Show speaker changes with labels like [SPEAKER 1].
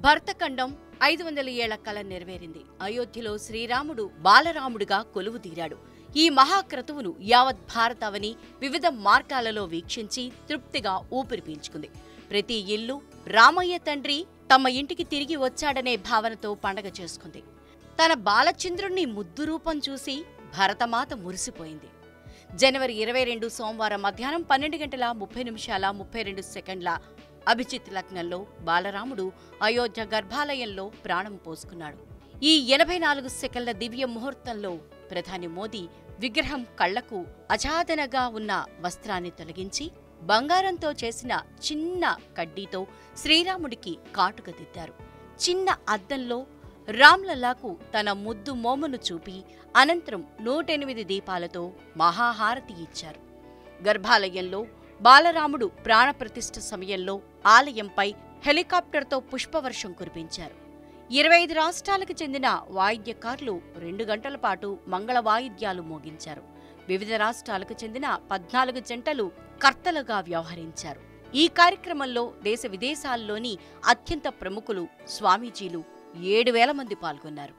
[SPEAKER 1] భరతఖండం 500 ఏళ్ల కల నెరవేరింది. అయోధ్యలో శ్రీరాముడు బాలరాముడిగా కొలువుదీరాడు. ఈ మహాక్రతువును యావత్ భారతావని వివిధ మార్గాలలో వీక్షించి తృప్తిగా ఊపిరి పీల్చుకుంది. ప్రతి ఇల్లు రామయ్య తండ్రి తమ ఇంటికి తిరిగి వచ్చాడనే భావనతో పండగ చేసుకుంది. తన బాలచంద్రుణ్ణి ముద్దు రూపం చూసి భరతమాత మురిసిపోయింది. జనవరి 22 సోమవారం మధ్యాహ్నం 12:30 అభిజిత్ లగ్నంలో బాలరాముడు అయోధ్య గర్భాలయంలో ప్రాణం పోసుకున్నాడు. ఈ 84 సెకన్ల దివ్య ముహూర్తంలో ప్రధాని మోదీ విగ్రహం కళ్లకు అచాదనగా ఉన్న వస్త్రాన్ని తొలగించి బంగారంతో చేసిన చిన్న కడ్డీతో శ్రీరాముడికి కాటుక దిద్దారు. చిన్న అద్దంలో రామ్లల్లాకు తన ముద్దు మోమును చూపి అనంతరం 108 దీపాలతో మహాహారతి ఇచ్చారు. గర్భాలయంలో బాలరాముడు ప్రాణప్రతిష్ఠ సమయంలో ఆలయంపై హెలికాప్టర్తో పుష్పవర్షం కురిపించారు. 25 రాష్ట్రాలకు చెందిన వాయిద్యకారులు 2 గంటల పాటు మంగళ వాయిద్యాలు మోగించారు. వివిధ రాష్ట్రాలకు చెందిన 14 జంటలు కర్తలుగా వ్యవహరించారు. ఈ కార్యక్రమంలో దేశ విదేశాల్లోని అత్యంత ప్రముఖులు, స్వామీజీలు 7,000 మంది పాల్గొన్నారు.